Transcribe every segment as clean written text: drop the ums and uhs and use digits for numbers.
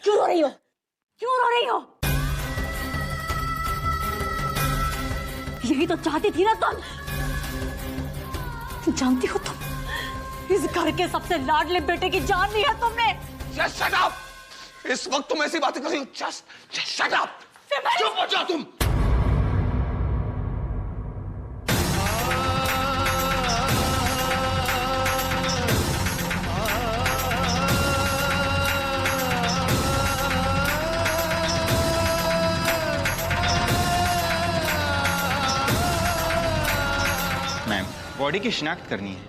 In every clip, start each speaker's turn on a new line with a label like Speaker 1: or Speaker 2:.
Speaker 1: क्यों रो रही हो? क्यों रो रही हो? यही तो चाहती थी ना तुम। जानती हो तुम इस घर के सबसे लाडले बेटे की जान ली है तुमने।
Speaker 2: Just shut up! इस वक्त तुम ऐसी बातें कर रही हो। Just shut up! चुप हो जाओ तुम।
Speaker 3: मैम, बॉडी की शिनाख्त करनी है,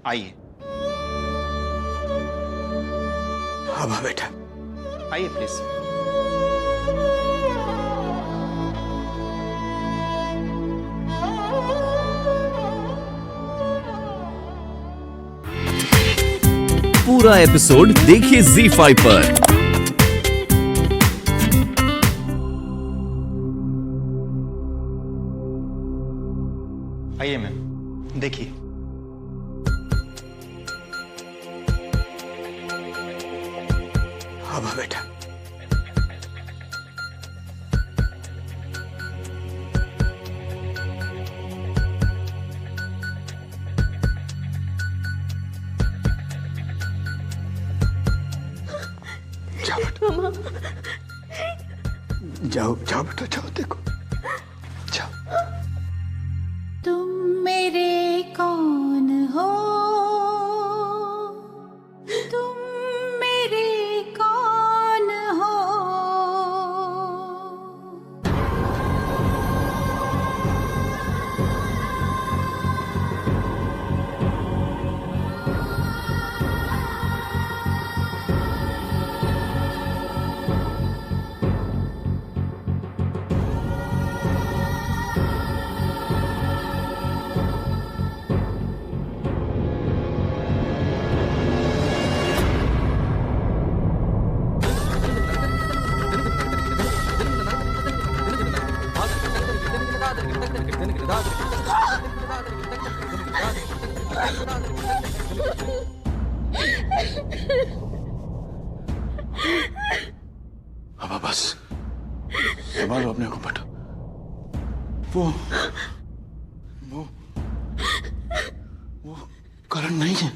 Speaker 3: आइए।
Speaker 2: हाँ बेटा,
Speaker 3: आइए प्लीज।
Speaker 4: पूरा एपिसोड देखिए ZEE5 पर।
Speaker 3: आइए मैम, देखिए।
Speaker 2: हाँ बेटा। जाओ बेटा, जाओ जाओ बेटा, जाओ देखो, जाओ।
Speaker 5: तुम मेरे कौन हो, तुम मेरे कौन हो।
Speaker 2: अब बस संभालो अपने को बेटा। वो करण नहीं है।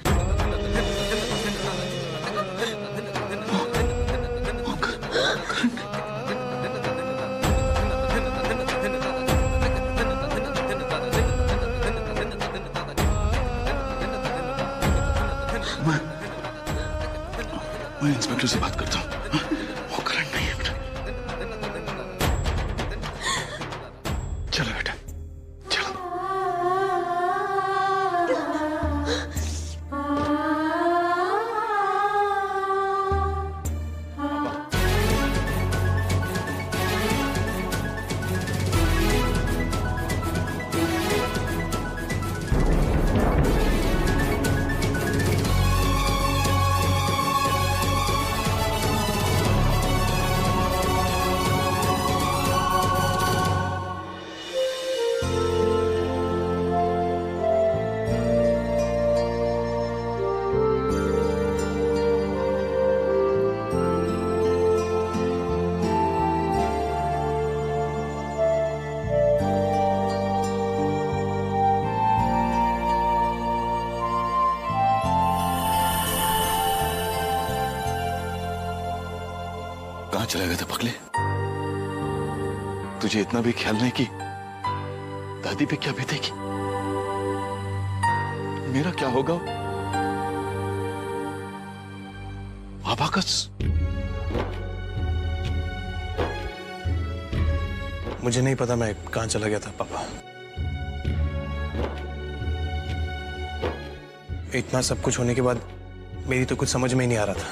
Speaker 2: मैं इंस्पेक्टर से बात करता हूँ। वो करंट नहीं है बेटा। चलो बेटा, चलो। कहाँ चला गया था पगले? तुझे इतना भी ख्याल नहीं कि दादी पे क्या बीतेगी? मेरा क्या होगा? अबाकस,
Speaker 6: मुझे नहीं पता मैं कहां चला गया था पापा। इतना सब कुछ होने के बाद मेरी तो कुछ समझ में ही नहीं आ रहा था,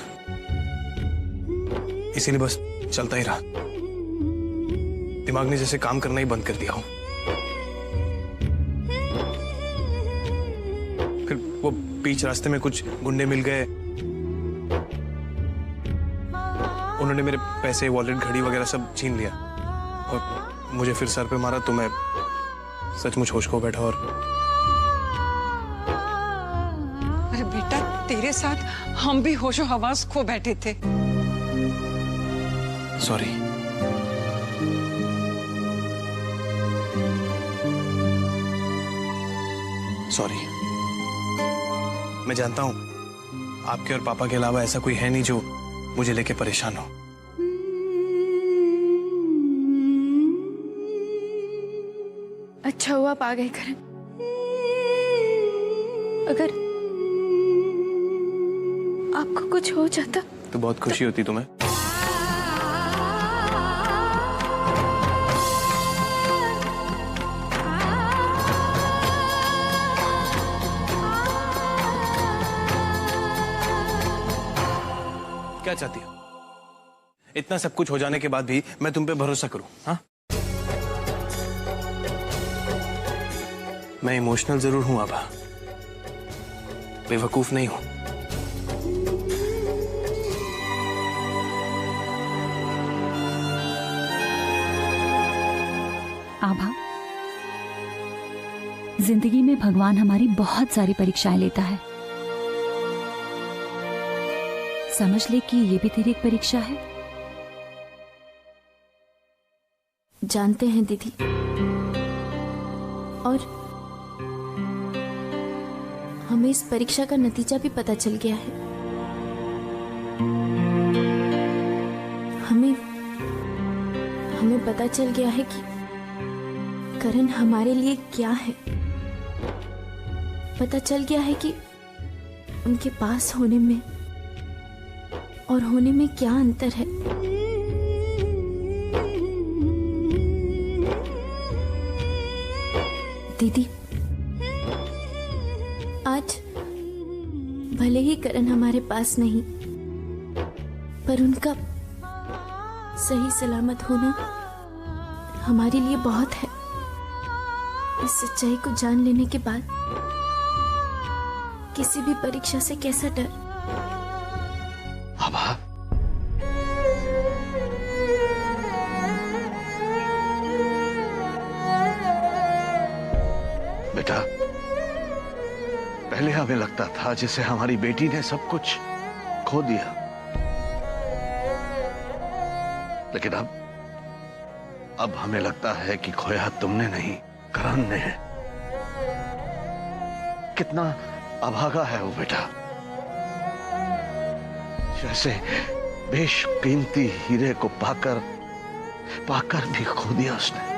Speaker 6: इसीलिए बस चलता ही रहा। दिमाग ने जैसे काम करना ही बंद कर दिया हो। फिर वो बीच रास्ते में कुछ गुंडे मिल गए, उन्होंने मेरे पैसे, वॉलेट, घड़ी वगैरह सब छीन लिया और मुझे फिर सर पे मारा तो मैं सचमुच होश खो बैठा। और
Speaker 7: अरे बेटा, तेरे साथ हम भी होशो हवास खो बैठे थे।
Speaker 6: सॉरी। सॉरी। मैं जानता हूं आपके और पापा के अलावा ऐसा कोई है नहीं जो मुझे लेके परेशान हो।
Speaker 7: अच्छा हुआ आप आ गए करण। अगर आपको कुछ हो जाता
Speaker 6: तो बहुत खुशी होती तुम्हें। क्या चाहती हो? इतना सब कुछ हो जाने के बाद भी मैं तुम पे भरोसा करूं? हाँ, मैं इमोशनल जरूर हूं आभा, बेवकूफ नहीं हूं।
Speaker 8: आभा, जिंदगी में भगवान हमारी बहुत सारी परीक्षाएं लेता है। समझ ले कि ये भी तेरी एक परीक्षा है।
Speaker 7: जानते हैं दीदी, और हमें इस परीक्षा का नतीजा भी पता चल गया है। हमें पता चल गया है कि करण हमारे लिए क्या है। पता चल गया है कि उनके पास होने में और होने में क्या अंतर है। दीदी, आज भले ही करण हमारे पास नहीं, पर उनका सही सलामत होना हमारे लिए बहुत है। इस सच्चाई को जान लेने के बाद किसी भी परीक्षा से कैसा डर।
Speaker 2: आभा, बेटा, पहले हमें लगता था जैसे हमारी बेटी ने सब कुछ खो दिया, लेकिन अब हमें लगता है कि खोया तुमने नहीं, करण ने है। कितना अभागा है वो बेटा, जैसे बेशकीमती हीरे को पाकर भी खो दिया उसने।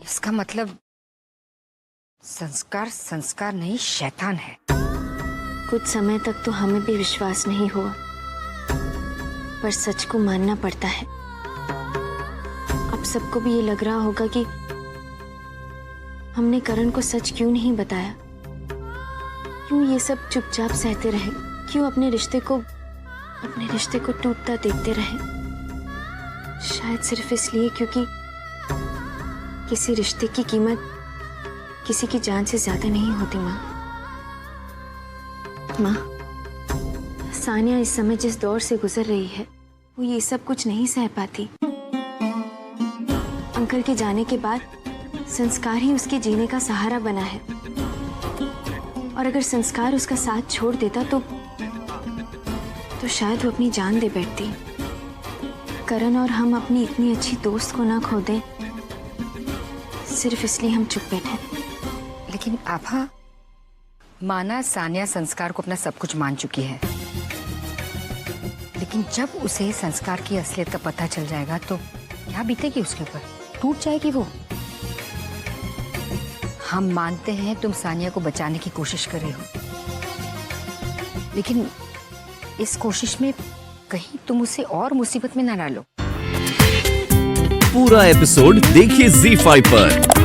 Speaker 9: इसका मतलब संस्कार नहीं, शैतान है।
Speaker 7: कुछ समय तक तो हमें भी विश्वास नहीं हुआ, पर सच को मानना पड़ता है। अब सबको भी ये लग रहा होगा कि हमने करण को सच क्यों नहीं बताया, क्यों ये सब चुपचाप सहते रहे, क्यों अपने रिश्ते को टूटता देखते रहे। शायद सिर्फ इसलिए क्योंकि किसी रिश्ते की कीमत किसी की जान से ज्यादा नहीं होती। माँ, सानिया इस समय जिस दौर से गुजर रही है, वो ये सब कुछ नहीं सह पाती। अंकल के जाने के बाद संस्कार ही उसके जीने का सहारा बना है, और अगर संस्कार उसका साथ छोड़ देता तो शायद वो अपनी जान दे बैठती। करण और हम अपनी इतनी अच्छी दोस्त को ना खो दें, सिर्फ इसलिए हम चुप बैठे।
Speaker 9: लेकिन आभा, माना सानिया संस्कार को अपना सब कुछ मान चुकी है, लेकिन जब उसे संस्कार की असलियत का पता चल जाएगा तो क्या बीतेगी उसके ऊपर? टूट जाएगी वो। हम मानते हैं तुम सानिया को बचाने की कोशिश कर रहे हो, लेकिन इस कोशिश में कहीं तुम उसे और मुसीबत में न डालो।
Speaker 4: पूरा एपिसोड देखिए ZEE5 पर।